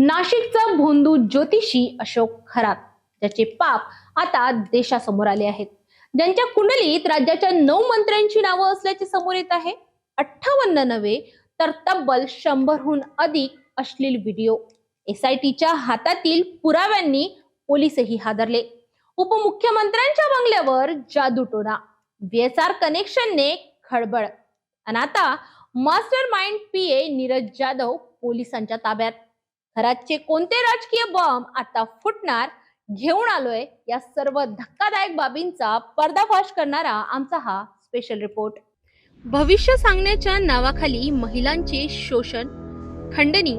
नाशिकचा भोंदू ज्योतिषी अशोक खरात, ज्याचे पाप आता देशासमोर आले आहेत, ज्यांच्या कुंडलीत राज्याच्या 9 मंत्र्यांची नावं असल्याचे समोर येत आहे. 58 नव्हे तर तब्बल 100हून अधिक अश्लील व्हिडिओ. एसआयटीच्या हातातील पुराव्यांनी पोलीसही हादरले. उपमुख्यमंत्र्यांच्या बंगल्यावर जादूटोना, VSR कनेक्शनने खळबळ, आणि आता master mind PA Neeraj Jadhav पोलिसांच्या ताब्यात. खरातचे कोणते राजकीय बॉम्ब आता फुटणार, घेऊन आलोय या सर्व धक्कादायक बाबींचा पर्दाफाश करणारा आमचा हा स्पेशल रिपोर्ट. भविष्य सांगण्याच्या नावाखाली महिलांचे शोषण, खंडणी,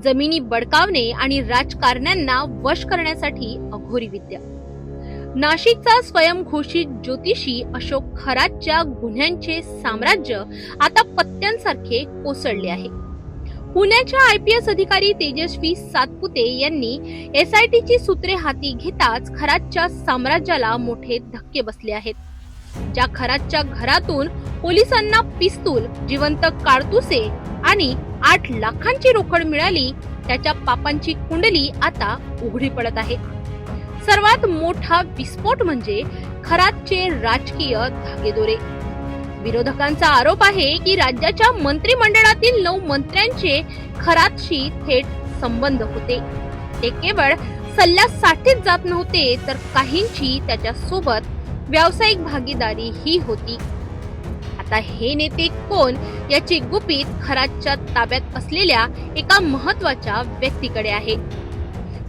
जमिनी बळकावणे आणि राजकारण्यांना वश करण्यासाठी अघोरी विद्या. नाशिकचा स्वयंघोषित ज्योतिषी अशोक खरातच्या गुन्ह्यांचे साम्राज्य आता पत्त्यांसारखे कोसळले आहे. पुण्याच्या IPS अधिकारी तेजस्वी सातपुते यांनी SITची सूत्रे हाती घेताच खरातच्या साम्राज्याला मोठे धक्के बसले आहेत. ज्या खरातच्या घरातून पोलिसांना पिस्तूल, जिवंत काडतुसे आणि 8 लाखांची रोकड मिळाली, त्याच्या पापांची कुंडली आता उघडी पडत आहे. सर्वात मोठा विस्फोट म्हणजे खरातचे राजकीय धागेदोरे. विरोधकांचा आरोप आहे की राज्याच्या मंत्रिमंडळातील 9 मंत्र्यांचे खरातशी थेट संबंध होते. ते केवळ सल्ल्यासाठीच जात नव्हते, तर काहींची त्याच्या सोबत व्यावसायिक भागीदारी ही होती. आता हे नेते कोण याची गुपित खरातच्या ताब्यात असलेल्या एका महत्त्वाच्या व्यक्तीकडे आहे.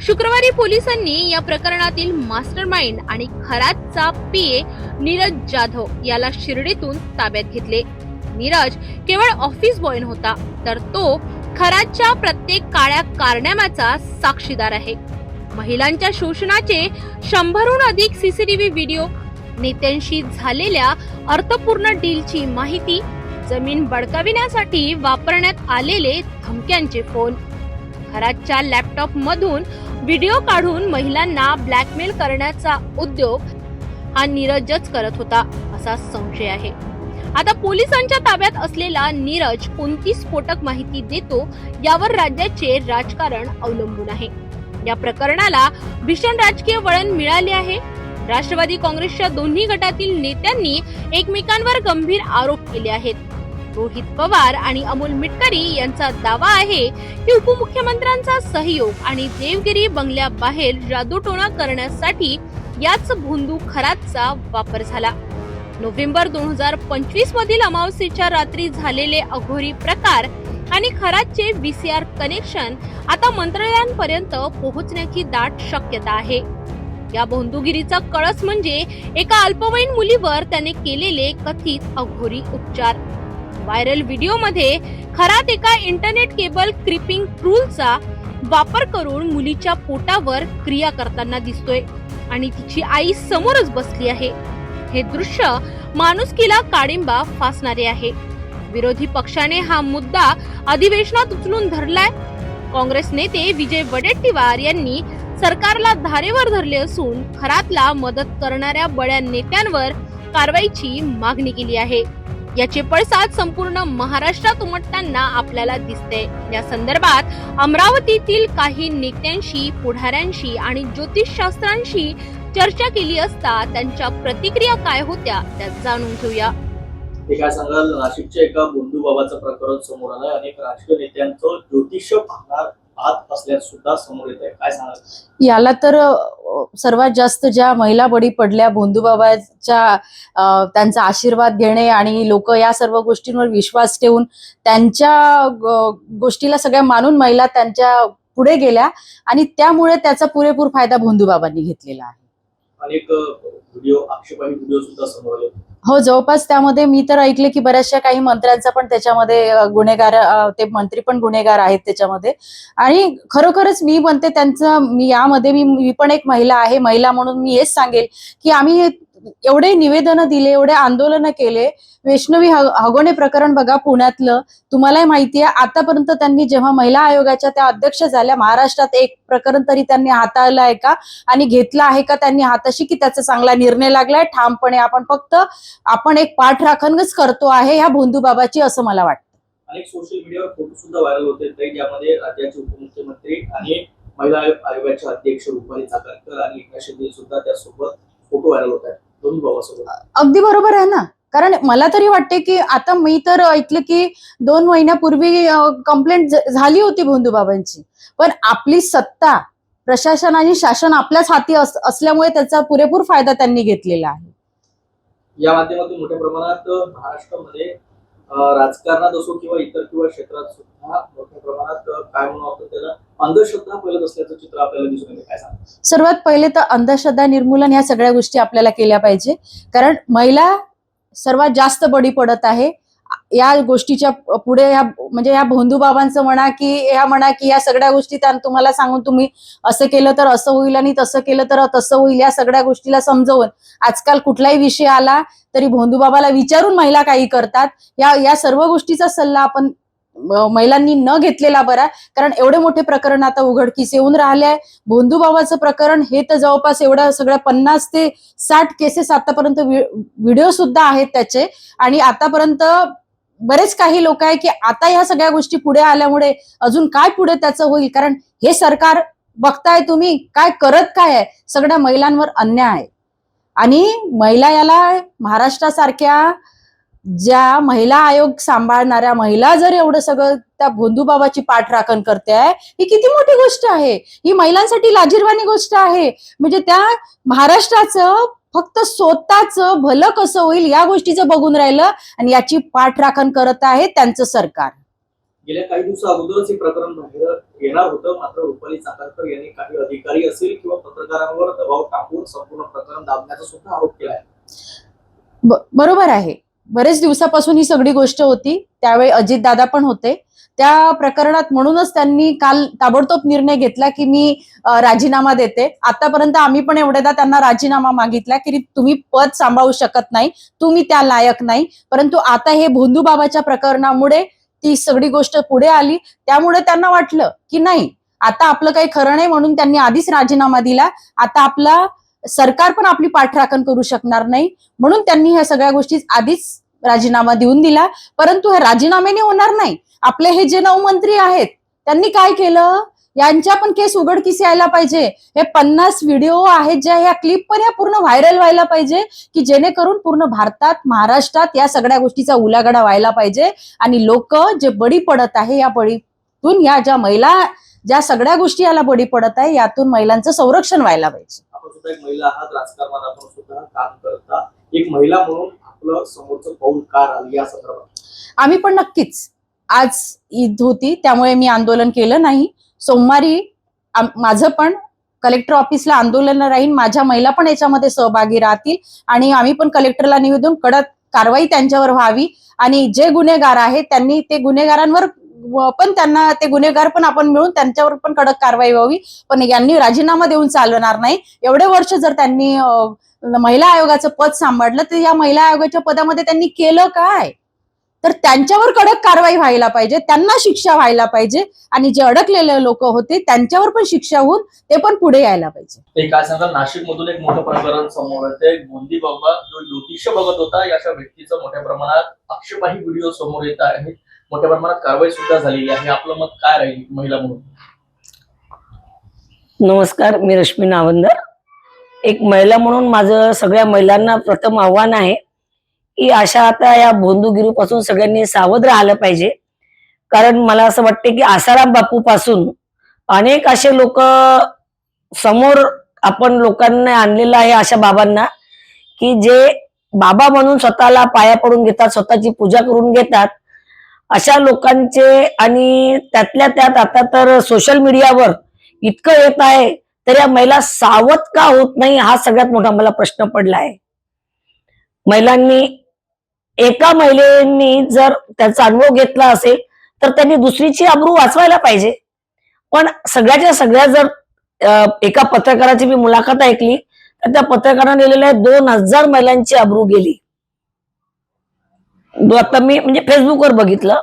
शुक्रवारी पोलिसांनी या प्रकरणातील मास्टरमाइंड आणि खरातचा PA नीरज जाधव याला शिर्डीतून ताब्यात घेतले. नीरज केवळ ऑफिस बॉय नव्हता, तर तो खरातच्या प्रत्येक काळ्या कारनाम्याचा साक्षीदार आहे. महिलांच्या शोषणाचे 100हून अधिक CCTV व्हिडिओ, नेत्यांशी झालेल्या अर्थपूर्ण डीलची माहिती, जमीन बळकाविण्यासाठी वापरण्यात आलेले धमक्यांचे फोन, खरातच्या लॅपटॉप मधून व्हिडिओ काढून महिलांना ब्लॅकमेल करण्याचा उद्योग हा नीरजच करत होता असा संशय आहे. आता पोलिसांच्या ताब्यात असलेला नीरज कोणती स्फोटक माहिती देतो यावर राज्याचे राजकारण अवलंबून आहे. या प्रकरणाला भीषण राजकीय वळण मिळाले आहे. राष्ट्रवादी काँग्रेसच्या दोन्ही गटातील नेत्यांनी एकमेकांवर गंभीर आरोप केले आहेत. रोहित पवार आणि अमोल मिटकरी यांचा दावा आहे की उपमुख्यमंत्र्यांचा सहयोग आणि देवगिरी बंगल्याबाहेर जादूटोणा करण्यासाठी याच भोंदू खरातचा वापर झाला. नोव्हेंबर 2025 मधील अमावस्येच्या रात्री झालेले अघोरी प्रकार आणि खरातचे VCR कनेक्शन आता मंत्रालयांपर्यंत पोहोचण्याची दाट शक्यता आहे. या भोंदूगिरीचा कळस म्हणजे एका अल्पवयीन मुलीवर त्याने केलेले कथित अघोरी उपचार. व्हायरल व्हिडिओमध्ये खरात एका इंटरनेट केबल क्रिपिंग टूलचा वापर करून मुलीच्या पोटावर क्रिया करताना दिसतोय आणि तिची आई समोरच बसली आहे. हे दृश्य माणुसकीला काळिंबा फासणारे आहे. विरोधी पक्षाने हा मुद्दा अधिवेशनात उचलून धरलाय. काँग्रेस नेते विजय वडेट्टीवार यांनी सरकारला धारेवर धरले असून खरातला मदत करणाऱ्या बड्या नेत्यांवर कारवाईची मागणी केली आहे. याचे पडसाद संपूर्ण महाराष्ट्रात उमटताना आपल्याला दिसते. या संदर्भात अमरावतीतील काही नेत्यांशी, पुढाऱ्यांशी आणि ज्योतिषशास्त्रांशी चर्चा केली असता त्यांच्या प्रतिक्रिया काय होत्या त्या जाणून घेऊया. काय सांगाल, नाशिकच्या एका भोंदू बाबाचं प्रकरण समोर आलंय. अनेक राजकीय नेत्यांचं ज्योतिष पाहत असल्यास सुद्धा समोर येत आहे. काय सांगाल याला? तर सर्वात जास्त ज्या महिला बळी पडल्या भोंदूबाबाच्या त्यांचा आशीर्वाद घेणे आणि लोक या सर्व गोष्टींवर विश्वास ठेवून त्यांच्या गोष्टीला सगळ्या मानून महिला त्यांच्या पुढे गेल्या आणि त्यामुळे त्याचा पुरेपूर फायदा भोंदूबाबांनी घेतलेला आहे. अनेक व्हिडिओ, आक्षेपार्ह व्हिडिओ सुद्धा समोर आले. हो, जवळपास त्यामध्ये मी तर ऐकले की बऱ्याचशा काही मंत्र्यांचा पण त्याच्यामध्ये गुन्हेगार, ते मंत्री पण गुन्हेगार आहेत त्याच्यामध्ये. आणि खरोखरच मी म्हणते त्यांचं, मी पण एक महिला आहे. महिला म्हणून मी हेच सांगेल की आम्ही एवढे निवेदन दिले, एवढे आंदोलन केले. वैष्णवी हगवणे प्रकरण बघा पुण्यातलं, तुम्हालाही माहिती आहे. आतापर्यंत त्यांनी जेव्हा महिला आयोगाच्या त्या अध्यक्ष झाल्या, महाराष्ट्रात एक प्रकरण तरी त्यांनी हाताळलं आहे का आणि घेतला आहे का त्यांनी हाताशी, की त्याचा चांगला निर्णय लागलाय ठामपणे? आपण एक पाठराखणच करतो आहे ह्या भोंदू बाबाची, असं मला वाटतं. अनेक सोशल मीडियावर फोटो सुद्धा व्हायरल होते ताई, ज्यामध्ये राज्याचे उपमुख्यमंत्री आणि महिला आयोगाचे अध्यक्ष रुपाली चाकणकर आणि एकनाथ शिंदे सुद्धा त्यासोबत फोटो व्हायरल होत आहेत दोन्ही भावासोबत. अगदी बरोबर आहे ना. कारण मला तरी वाटते की आता मी तर ऐकलं की 2 महिन्यापूर्वी कंप्लेंट झाली होती भोंदूबाबांची, पण आपली सत्ता, प्रशासन आणि शासन आपल्याच हाती असल्यामुळे त्याचा पुरेपूर फायदा त्यांनी घेतलेला आहे. या माध्यमातून मोठ्या प्रमाणात महाराष्ट्रामध्ये राजकारणात असो किंवा इतर किंवा क्षेत्रात सुद्धा मोठ्या प्रमाणात काय म्हणू आपण त्याला अंधश्रद्धा फैलत असल्याचं चित्र आपल्याला दिसून येते. काय सांगा? सर्वात पहिले तर अंधश्रद्धा निर्मूलन या सगळ्या गोष्टी आपल्याला केल्या पाहिजे. कारण महिला सर्वात जास्त बळी पडत आहे या गोष्टीच्या पुढे. म्हणजे या भोंदूबाबांचं म्हणा की या सगळ्या गोष्टी तुम्हाला सांगून तुम्ही असं केलं तर असं होईल आणि तसं केलं तर तसं होईल, या सगळ्या गोष्टीला समजवून आजकाल कुठलाही विषय आला तरी भोंदूबाबाला विचारून महिला काही करतात. या सर्व गोष्टीचा सल्ला आपण महिलांनी न घेतलेला बरा. कारण एवढे मोठे प्रकरण आता उघडकीस येऊन राहिले आहे. भोंदूबाबाचं प्रकरण हे तर जवळपास एवढ्या सगळ्या 50 ते 60 केसेस आतापर्यंत व्हिडिओ सुद्धा आहेत त्याचे. आणि आतापर्यंत बरेच काही लोक आहे की आता ह्या सगळ्या गोष्टी पुढे आल्यामुळे अजून काय पुढे त्याचं होईल. कारण हे सरकार बघताय तुम्ही काय करत काय आहे, सगळ्या महिलांवर अन्याय आहे. आणि महिला याला महाराष्ट्रासारख्या ज्या महिला आयोग सांभाळणाऱ्या महिला जर एवढं सगळं त्या भोंदूबाबाची पाठराखण करते आहे, ही किती मोठी गोष्ट आहे. ही महिलांसाठी लाजिरवाणी गोष्ट आहे. म्हणजे त्या महाराष्ट्राचं फक्त स्वतःचं भलं कसं होईल या गोष्टीचं बघून राहिलं आणि याची पाठराखण करत आहे त्यांचं सरकार. गेल्या काही दिवसा अगोदरच हे प्रकरण बाहेर येणार होतं, मात्र रुपाली चाकणकर यांनी काही अधिकारी असेल किंवा पत्रकारांवर दबाव टाकून संपूर्ण प्रकरण दाबण्याचा सुद्धा आरोप केला आहे. बरोबर आहे. बरेच दिवसापासून ही सगळी गोष्ट होती. त्यावेळी अजितदादा पण होते त्या प्रकरणात. म्हणूनच त्यांनी काल ताबडतोब निर्णय घेतला की मी राजीनामा देते. आतापर्यंत आम्ही पण एवढ्यादा त्यांना राजीनामा मागितला की तुम्ही पद सांभाळू शकत नाही, तुम्ही त्या लायक नाही. परंतु आता हे भोंदूबाबाच्या प्रकरणामुळे ती सगळी गोष्ट पुढे आली. त्यामुळे त्यांना वाटलं की नाही आता आपलं काही खरं नाही, म्हणून त्यांनी आधीच राजीनामा दिला. आता आपला सरकार पण आपली पाठराखण करू शकणार नाही, म्हणून त्यांनी ह्या सगळ्या गोष्टी आधीच राजीनामा देऊन दिला. परंतु हे राजीनाम्याने होणार नाही. आपले हे जे 9 मंत्री आहेत त्यांनी काय केलं, यांच्या पण केस उघडकीस यायला पाहिजे. हे 50 व्हिडिओ आहेत ज्या ह्या क्लिप पण ह्या पूर्ण व्हायरल व्हायला पाहिजे की जेणेकरून पूर्ण भारतात, महाराष्ट्रात या सगळ्या गोष्टीचा उलागडा व्हायला पाहिजे. आणि लोक जे बळी पडत आहे या बळीतून, या ज्या महिला ज्या सगळ्या गोष्टी याला बळी पडत आहे यातून महिलांचं संरक्षण व्हायला पाहिजे. आपण सुद्धा एक महिला आहात, राजकारणात आपण सुद्धा काम करता. एक महिला म्हणून आपलं समोरचं पाऊल का राहिलं या संदर्भात? आम्ही पण नक्कीच, आज ईद होती त्यामुळे मी आंदोलन केलं नाही. सोमवारी माझं पण कलेक्टर ऑफिसला आंदोलन राहील. माझ्या महिला पण याच्यामध्ये सहभागी राहतील आणि आम्ही पण कलेक्टरला निवेदन, कडक कारवाई त्यांच्यावर व्हावी. आणि जे गुन्हेगार आहेत त्यांनी ते गुन्हेगारांवर पण त्यांना ते गुन्हेगार पण आपण मिळून त्यांच्यावर पण कडक कारवाई व्हावी. पण यांनी राजीनामा देऊन चालणार नाही. एवढे वर्ष जर त्यांनी महिला आयोगाचं पद सांभाळलं तर या महिला आयोगाच्या पदामध्ये त्यांनी केलं काय, तर त्यांच्यावर कडक कारवाई व्हायला पाहिजे, त्यांना शिक्षा व्हायला पाहिजे. आणि जे अडकलेले लोक होते त्यांच्यावर पण शिक्षा होऊन ते पण पुढे यायला पाहिजे. ते काय सांगाल, नाशिक मधून एक मोठं प्रकरण समोर येते. भोंदूबाबा जो ज्योतिष्य बघत होता, अशा व्यक्तीचं मोठ्या प्रमाणात आक्षेपाही व्हिडिओ समोर येत आहेत. मोठ्या प्रमाणात कारवाई सुद्धा झालेली आहे. आपलं मत काय राहील महिला म्हणून? नमस्कार, मी रश्मी नावंदर. एक महिला म्हणून माझं सगळ्या महिलांना प्रथम आव्हान आहे की अशा आता या भोंदूगिरीपासून सगळ्यांनी सावध राहिलं पाहिजे. कारण मला असं वाटते की आसाराम बापू पासून अनेक असे लोक समोर आपण लोकांना आणलेलं आहे, अशा बाबांना की जे बाबा म्हणून स्वतःला पाया पडून घेतात, स्वतःची पूजा करून घेतात. अशा लोकांचे आणि त्यातल्या त्यात आता तर सोशल मीडियावर इतकं येत आहे, तर या महिला सावध का होत नाही हा सगळ्यात मोठा मला प्रश्न पडला आहे. महिलांनी, एका महिलेनी जर त्याचा अनुभव घेतला असेल तर त्यांनी दुसरीची अब्रू वाचवायला पाहिजे. पण सगळ्याच्या सगळ्या जर एका पत्रकाराची मी मुलाखत ऐकली तर त्या पत्रकाराने लिहिलेल्या 2000 महिलांची अब्रू गेली. आता मी म्हणजे फेसबुकवर बघितलं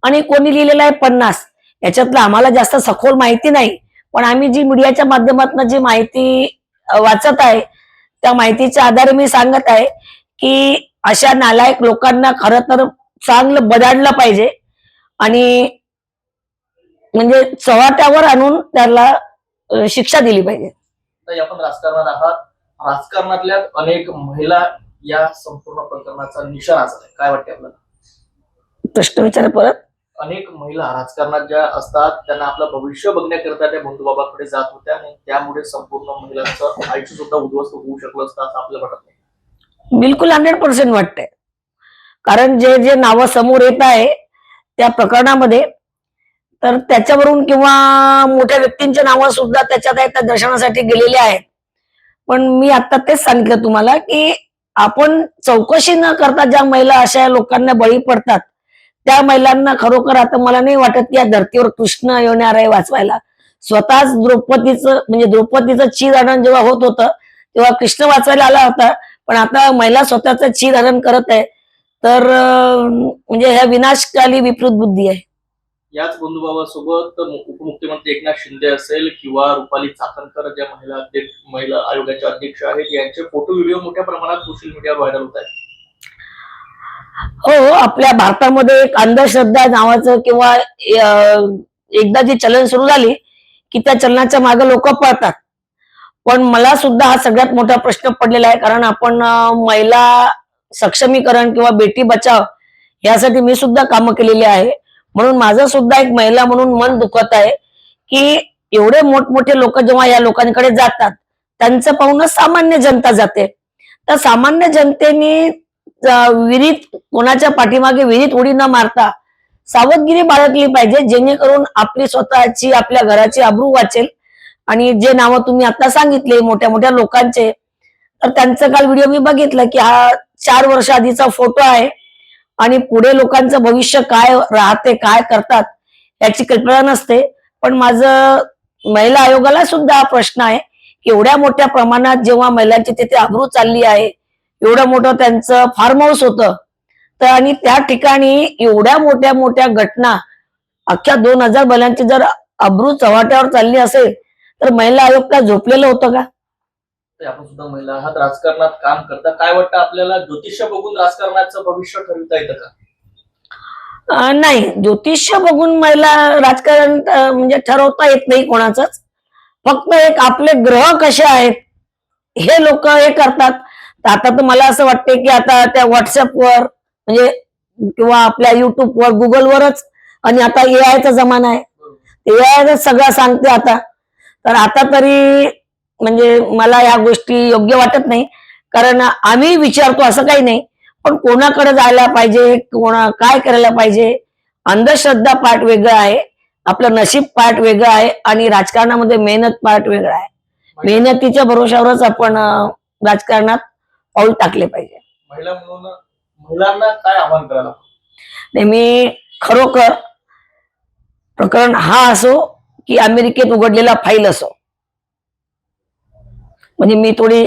आणि कोणी लिहिलेलं आहे 50. याच्यातलं आम्हाला जास्त सखोल माहिती नाही, पण आम्ही जी मीडियाच्या माध्यमातून जी माहिती वाचत आहे त्या माहितीच्या आधारे मी सांगत आहे की अशा नालायक लोकांना खरं तर चांगलं बदाडलं पाहिजे. आणि म्हणजे चव्हाट्यावर आणून त्याला शिक्षा दिली पाहिजे. तर आपण राजकारणात आहात, राजकारणातल्या अनेक महिला या संपूर्ण प्रकरणाचा निशाणा आहे, काय वाटते आपल्याला? प्रश्न विचार परत. अनेक महिला राजकारणात ज्या असतात त्यांना आपलं भविष्य बघण्याकरता त्या बंधुबाबाकडे जात होत्या आणि त्यामुळे संपूर्ण महिलांचं आयुष्य सुद्धा उद्ध्वस्त होऊ शकलं असतं असं आपल्याला वाटत नाही? बिलकुल 100% वाटतंय. कारण जे जे नावं समोर येत आहे त्या प्रकरणामध्ये, तर त्याच्यावरून किंवा मोठ्या व्यक्तींची नावं सुद्धा त्याच्यात त्या दर्शनासाठी गेलेली आहेत. पण मी आता तेच सांगितलं तुम्हाला की आपण चौकशी न करता ज्या महिला अशा लोकांना बळी पडतात त्या महिलांना खरोखर आता मला नाही वाटत की या धर्तीवर कृष्ण येणार आहे वाचवायला. स्वतःच द्रौपदीचं चीरहरण जेव्हा होत होतं तेव्हा कृष्ण वाचवायला आला होता, पण आता महिला स्वतःचं चीरहरण करत आहे. तर म्हणजे ह्या विनाशकाली विपरीत बुद्धी आहे. याच बंधुबाबासोबत उपमुख्यमंत्री एकनाथ शिंदे असेल किंवा रुपाली चाकणकर ज्या महिला आयोगाच्या अध्यक्ष आहेत, यांचे फोटो व्हिडिओ मोठ्या प्रमाणात सोशल मीडियावर व्हायरल होत आहेत. हो, आपल्या भारतामध्ये एक अंधश्रद्धा नावाचं किंवा एकदा जी चलन सुरू झाली की त्या चलनाच्या मागे लोक पळतात. पण मला सुद्धा हा सगळ्यात मोठा प्रश्न पडलेला आहे. कारण आपण महिला सक्षमीकरण किंवा बेटी बचाव यासाठी मी सुद्धा कामं केलेली आहे. म्हणून माझं सुद्धा एक महिला म्हणून मन दुखत आहे की एवढे मोठमोठे लोक जेव्हा या लोकांकडे जातात त्यांचं पाहूनच सामान्य जनता जाते. तर सामान्य जनतेने विहिरीत कोणाच्या पाठीमागे विहिरीत उडी न मारता सावधगिरी बाळगली पाहिजे, जेणेकरून आपली स्वतःची आपल्या घराची आबरू वाचेल. आणि जे नावं तुम्ही आता सांगितले मोठ्या मोठ्या लोकांचे, तर त्यांचं काल व्हिडिओ मी बघितलं की हा 4 वर्ष आधीचा फोटो आहे आणि पुढे लोकांचं भविष्य काय राहते काय करतात याची कल्पना नसते. पण माझं महिला आयोगाला सुद्धा हा प्रश्न आहे की एवढ्या मोठ्या प्रमाणात जेव्हा महिलांची तिथे आबरू चालली आहे, एवढं मोठं त्यांचं फार्म हाऊस होतं, तर आणि त्या ठिकाणी एवढ्या मोठ्या मोठ्या घटना अख्ख्या 2000 महिलांची जर अब्रू चव्हाट्यावर चालली असेल तर महिला आयोग काय झोपलेलं होतं का? ते आपण सुद्धा महिला आहात, राजकारणात काम करता, काय वाटतं आपल्याला ज्योतिष्य बघून राजकारणाचं भविष्य ठरवता येतं का? नाही, ज्योतिष्य बघून महिला राजकारण म्हणजे ठरवता येत नाही कोणाचंच. फक्त एक आपले ग्रह कसे आहेत हे लोक हे करतात. तर आता तर मला असं वाटते की आता त्या व्हॉट्सअपवर म्हणजे किंवा आपल्या युट्यूबवर गुगलवरच, आणि आता एआयचा जमाना आहे, एआयच सगळं सांगते आता. तर आता तरी म्हणजे मला या गोष्टी योग्य वाटत नाही. कारण आम्ही विचारतो असं काही नाही, पण कोणाकडे जायला पाहिजे, काय करायला पाहिजे, अंधश्रद्धा पार्ट वेगळं आहे, आपलं नशीब पार्ट वेगळं आहे आणि राजकारणामध्ये मेहनत पार्ट वेगळा आहे. मेहनतीच्या भरोशावरच आपण राजकारणात पाऊल टाकले पाहिजे. महिला म्हणून महिलांना काय आव्हान करायला? मी खरोखर प्रकरण हा असो की अमेरिकेत उघडलेला फाईल असो, म्हणजे मी थोडी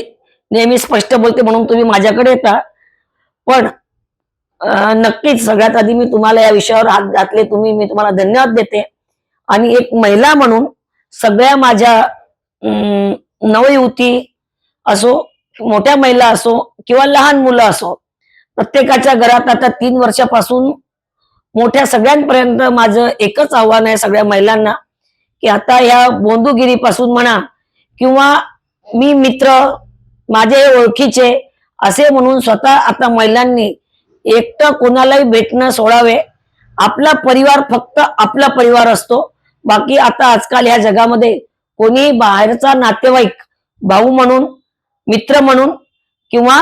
नेहमी स्पष्ट बोलते म्हणून तुम्ही माझ्याकडे येता, पण नक्कीच सगळ्यात आधी मी तुम्हाला या विषयावर हात घातले, मी तुम्हाला धन्यवाद देते. आणि एक महिला म्हणून सगळ्या माझ्या नवयुवती असो, मोठ्या महिला असो किंवा लहान मुलं असो, प्रत्येकाच्या घरात आता 3 वर्षापासून मोठ्या सगळ्यांपर्यंत माझं एकच आव्हान आहे सगळ्या महिलांना की आता या बोंधुगिरीपासून म्हणा किंवा मी मित्र माझे ओळखीचे असे म्हणून स्वतः आता महिलांनी एकटं कोणालाही भेटणं सोडावे. आपला परिवार फक्त आपला परिवार असतो. बाकी आता आजकाल ह्या जगामध्ये कोणी बाहेरचा नातेवाईक भाऊ म्हणून, मित्र म्हणून किंवा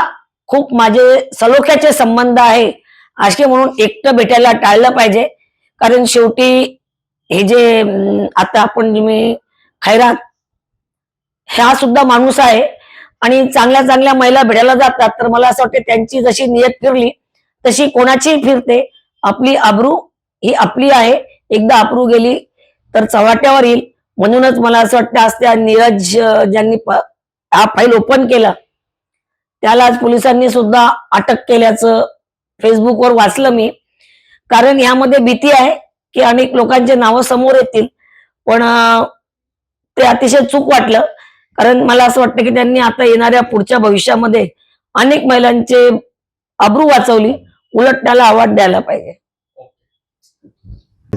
खूप माझे सलोख्याचे संबंध आहे असे म्हणून एकटं भेटायला टाळलं पाहिजे. कारण शेवटी हे जे आता आपण मी खैरात हा सुद्धा माणूस आहे आणि चांगल्या चांगल्या महिला भेटायला जातात, तर मला असं वाटतं त्यांची जशी नियत फिरली तशी कोणाची फिरते. आपली आबरू ही आपली आहे, एकदा आबरू गेली तर चव्हाट्यावर येईल. म्हणूनच मला असं वाटतं आज त्या नीरज ज्यांनी हा फाईल ओपन केला त्याला आज पोलिसांनी सुद्धा अटक केल्याचं फेसबुकवर वाचलं मी. कारण यामध्ये भीती आहे की अनेक लोकांचे नावं समोर येतील, पण ते अतिशय चूक वाटलं. कारण मला असं वाटतं की त्यांनी आता येणाऱ्या पुढच्या भविष्यामध्ये अनेक महिलांचे आबरू वाचवली, उलट त्याला अवॉर्ड द्यायला पाहिजे.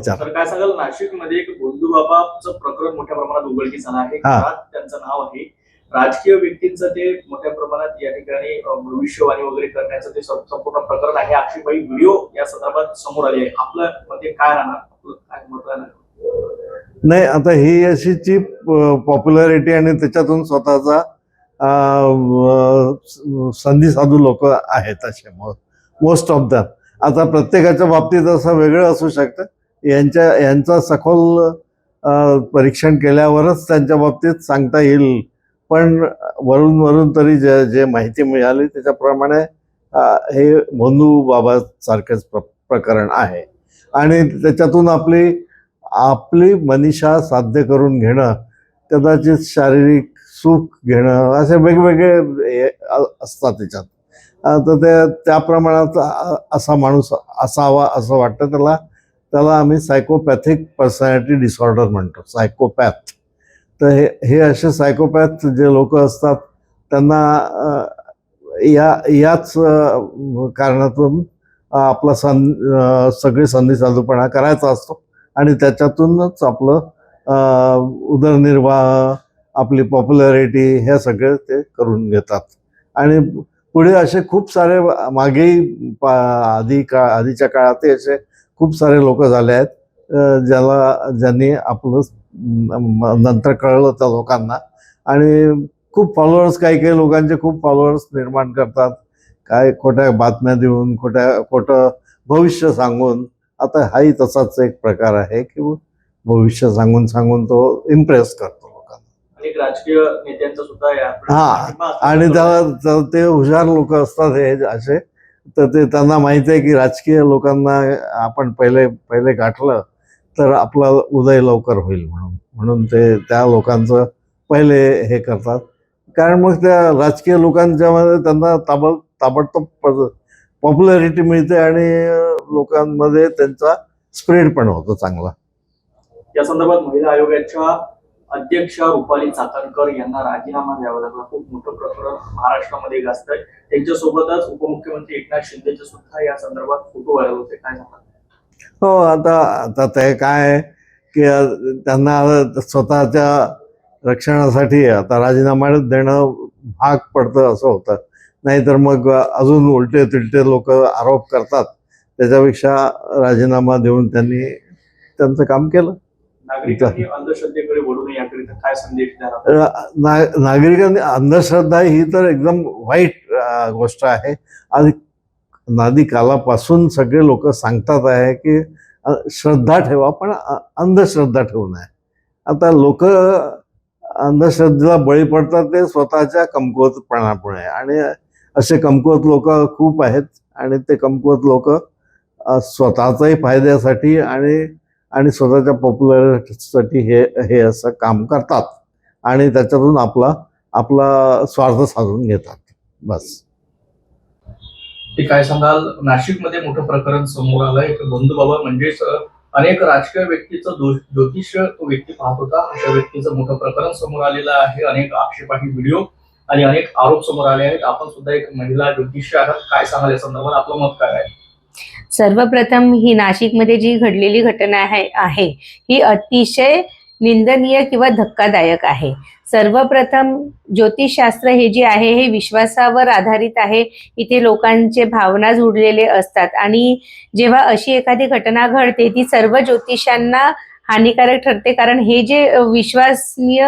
विचार. तर काय सांगाल, नाशिकमध्ये एक भोंदू बाबाचं प्रकरण मोठ्या प्रमाणात उघडकीस आलं आहे. हा. घरात त्यांचं नाव आहे. राजकीय व्यक्तींचं ते मोठ्या प्रमाणात या ठिकाणी भविष्यवाणी वगैरे करण्याचं ते संपूर्ण प्रकरण आहे. आक्षेपाई व्हिडिओ या संदर्भात समोर आले आहे. आपलं मध्ये काय राहणार, आपलं काय मत राहणार? नाही, आता ही अशी चीप पॉप्युलॅरिटी आणि त्याच्यातून स्वतःचा संधी साधू लोक आहेत असे मोस्ट ऑफ दॅम. आता प्रत्येकाच्या बाबतीत असं वेगळं असू शकतं. यांचा सखोल परीक्षण केल्यावरच त्यांच्या बाबतीत सांगता येईल. पण वरून तरी जे माहिती मिळाली त्याच्याप्रमाणे हे भोंदू बाबा सारखेच प्रकरण आहे. आणि त्याच्यातून आपली मनीषा साध्य करून घेणं, कदाचित शारीरिक सुख घेणं, असे वेगवेगळे असतात त्याच्यात. तर त्या प्रमाणात असा माणूस असावा असं वाटतं. त्याला आम्ही सायकोपॅथिक पर्सनॅलिटी डिसऑर्डर म्हणतो, सायकोपॅथ. तर हे असे सायकोपॅथ जे लोक असतात त्यांना याच कारणातून आपला सगळी संधी साधूपणा करायचा असतो आणि त्याच्यातूनच आपलं उदरनिर्वाह, आपली पॉप्युलॅरिटी हे सगळे ते करून घेतात. आणि पुढे असे खूप सारे मागेही आधीच्या काळातही असे खूप सारे लोक झाले आहेत ज्यांनी आपलं नंतर कळलं त्या लोकांना. आणि खूप फॉलोअर्स, काही लोकांचे खूप फॉलोअर्स निर्माण करतात, काय खोट्या बातम्या देऊन, खोटं भविष्य सांगून. आता हाही तसाच एक प्रकार आहे की भविष्य सांगून तो इम्प्रेस करतो लोकांना. अनेक राजकीय नेत्यांचा सुद्धा आणि त्याला ते हुशार लोक असतात हे असे. तर ते त्यांना माहिती आहे की राजकीय लोकांना आपण पहिले गाठलं तर आपला उदय लवकर होईल म्हणून ते त्या लोकांचं पहिले हे करतात. कारण मग त्या राजकीय लोकांच्या मध्ये त्यांना ताबडतोब पॉप्युलॅरिटी मिळते आणि लोकांमध्ये त्यांचा स्प्रेड पण होतो चांगला. या संदर्भात महिला आयोगाच्या अध्यक्षा रुपाली चाकणकर यांना राजीनामा द्यावा लागला. खूप मोठं प्रकरण महाराष्ट्रामध्ये गाजतंय. त्यांच्यासोबतच उपमुख्यमंत्री एकनाथ शिंदेचे सुद्धा या संदर्भात फोटो व्हायरल होते. काय सांगतात? हो, आता ते काय आहे की त्यांना स्वतःच्या रक्षणासाठी आता राजीनामा देणं भाग पडतं असं होतं. नाहीतर मग अजून उलटे तिलटे लोक आरोप करतात. त्याच्यापेक्षा राजीनामा देऊन त्यांनी त्यांचं काम केलं. नागरिकांनी अंधश्रद्धेकडे वळू नये याकरिता काय संदेश द्याल? नागरिकांनी अंधश्रद्धा ही तर एकदम वाईट गोष्ट आहे. आणि नादी कालापासून सगळे लोक सांगतात आहे की श्रद्धा ठेवा पण अंधश्रद्धा ठेवू नये. आता लोक अंधश्रद्धेला बळी पडतात ते स्वतःच्या कमकुवतपणामुळे. आणि असे कमकुवत लोक खूप आहेत आणि ते कमकुवत लोक स्वतःच्याही फायद्यासाठी आणि स्वतःच्या पॉप्युलॅरिटीसाठी हे असं काम करतात आणि त्याच्यातून आपला स्वार्थ साधून घेतात. बस. ते काय सांगाल, नाशिकमध्ये मोठं प्रकरण समोर आलंय. भोंदू बाबा म्हणजेच अनेक राजकीय व्यक्तीचं ज्योतिष्य तो व्यक्ती पाहत होता. अशा व्यक्तीचं मोठं प्रकरण समोर आलेलं आहे. अनेक आक्षेपार्ह व्हिडिओ आणि अनेक आरोप समोर आले आहेत. आपण सुद्धा एक महिला ज्योतिष्य आहात. काय सांगाल या संदर्भात, आपलं मत काय आहे? सर्वप्रथम ही नाशिकमध्ये जी घडलेली घटना आहे ही अतिशय निंदनीय किंवा धक्कादायक आहे. सर्वप्रथम ज्योतिषशास्त्र हे जे आहे हे विश्वासावर आधारित आहे. इथे लोकांचे भावना जुडलेले असतात आणि जेव्हा अशी एखादी घटना घडते ती सर्व ज्योतिषांना हानिकारक ठरते. कारण हे जे विश्वसनीय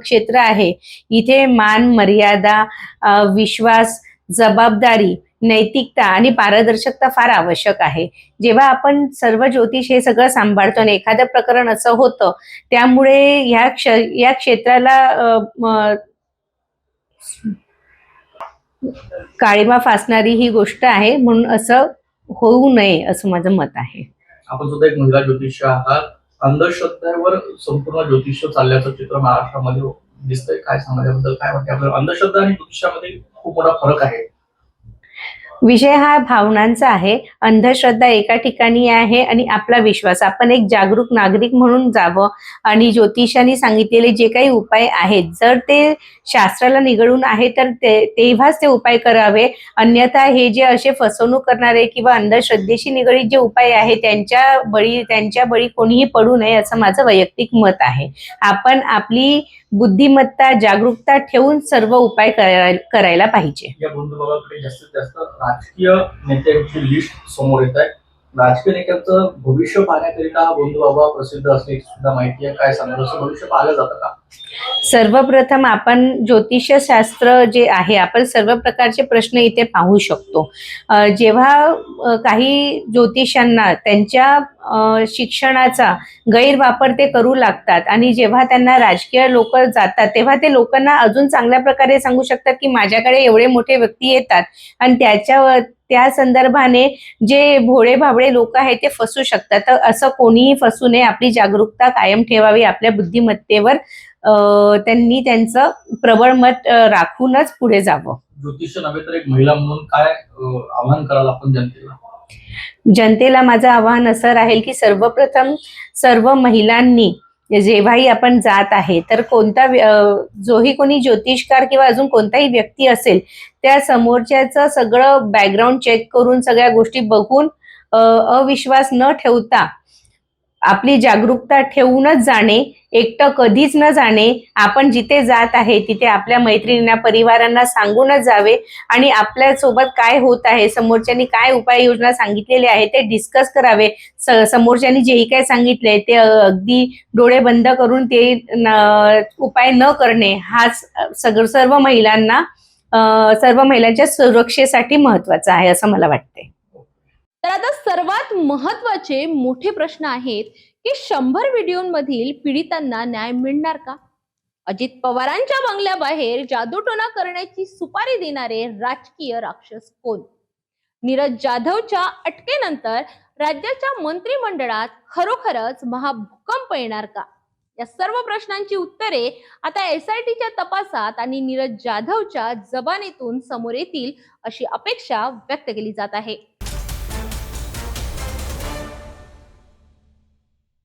क्षेत्र आहे इथे मान मर्यादा, विश्वास, जबाबदारी, नैतिकता आणि पारदर्शकता फार आवश्यक आहे. जेव्हा आपण सर्व ज्योतिष हे सगळं सांभाळतो आणि एखादं प्रकरण असं होतं त्यामुळे या क्षेत्राला काळिमा फासणारी ही गोष्ट आहे. म्हणून असं होऊ नये असं माझं मत आहे. आपण सुद्धा एक महिला ज्योतिष आहात. अंधश्रद्धेवर संपूर्ण ज्योतिष चालल्याचं चित्र महाराष्ट्रामध्ये दिसतंय. काय सांगाल याबद्दल, काय वाटतं आपल्याला? अंधश्रद्धा आणि ज्योतिषामध्ये खूप मोठा फरक आहे. विषय हा भावनांचा आहे. अंधश्रद्धा एका ठिकाणी आहे आणि आपला विश्वास. आपण एक जागरूक नागरिक म्हणून जावं आणि ज्योतिषांनी सांगितलेले जे काही उपाय आहेत, जर ते शास्त्राला निगडून आहे तर तेव्हाच ते उपाय करावे. अन्यथा हे जे असे फसवणूक करणारे किंवा अंधश्रद्धेशी निगडीत जे उपाय आहेत त्यांच्या बळी कोणीही पडू नये असं माझं वैयक्तिक मत आहे. आपण आपली बुद्धिमत्ता, जागरूकता ठेवून सर्व उपाय करायला पाहिजे. या बंधुभावाकडे जास्तीत जास्त राजकीय नेत्यांची लिस्ट समोर येत आहे. राजकीय नेत्यांचं भविष्य पाहण्याकरिता हा बंधुभाव प्रसिद्ध असण्याची सुद्धा माहिती आहे. काय सांगा, असं भविष्य पाहिलं जातं का? सर्वप्रथम आपण ज्योतिषशास्त्र जे आहे, आपण सर्व प्रकारचे प्रश्न इथे पाहू शकतो. जेव्हा काही ज्योतिषांना त्यांच्या शिक्षणाचा गैरवापर ते करू लागतात आणि जेव्हा त्यांना राजकीय लोक जातात, तेव्हा ते लोकांना अजून चांगल्या प्रकारे सांगू शकतात की माझ्याकडे एवढे मोठे व्यक्ती येतात आणि त्या संदर्भाने जे भोळे भाबडे लोक आहेत ते फसू शकतात. तर असं कोणीही फसू नये. आपली जागरूकता कायम ठेवावी. आपल्या बुद्धिमत्तेवर त्यांनी त्यांचं प्रबळ मत राखूनच पुढे जावं. ज्योतिष नव्हे तर एक महिला म्हणून काय आव्हान कराल आपण जनतेला? जनतेला माझं आवाहन असं राहील की सर्वप्रथम सर्व महिलांनी जेव्हाही आपण जात आहे तर जोही कोणी ज्योतिषकार किंवा अजून कोणताही व्यक्ती असेल, त्या समोरच्याचं सगळं बॅकग्राऊंड चेक करून सगळ्या गोष्टी बघून अविश्वास न ठेवता आपली जागरूकता ठेवूनच जाणे, एकटं कधीच न जाणे. आपण जिथे जात आहे तिथे आपल्या मैत्रिणींना, परिवारांना सांगूनच जावे आणि आपल्या सोबत काय होत आहे, समोरच्यांनी काय उपाययोजना सांगितलेले आहे ते डिस्कस करावे. समोरच्यांनी जेही काय सांगितलंय ते अगदी डोळे बंद करून ते उपाय न करणे हाच सर्व महिलांच्या सुरक्षेसाठी महत्वाचा आहे असं मला वाटते. तर आता सर्वात महत्वाचे मोठे प्रश्न आहेत की 100 व्हिडिओमधील पीडितांना न्याय मिळणार का? अजित पवारांच्या बंगल्याबाहेर जादूटोणा करण्याची सुपारी देणारे राजकीय राक्षस कोण? नीरज जाधवच्या अटकेनंतर राज्याच्या मंत्रिमंडळात खरोखरच महाभूकंप येणार का? या सर्व प्रश्नांची उत्तरे आता SITच्या तपासात आणि नीरज जाधवच्या जबानीतून समोर येतील अशी अपेक्षा व्यक्त केली जात आहे.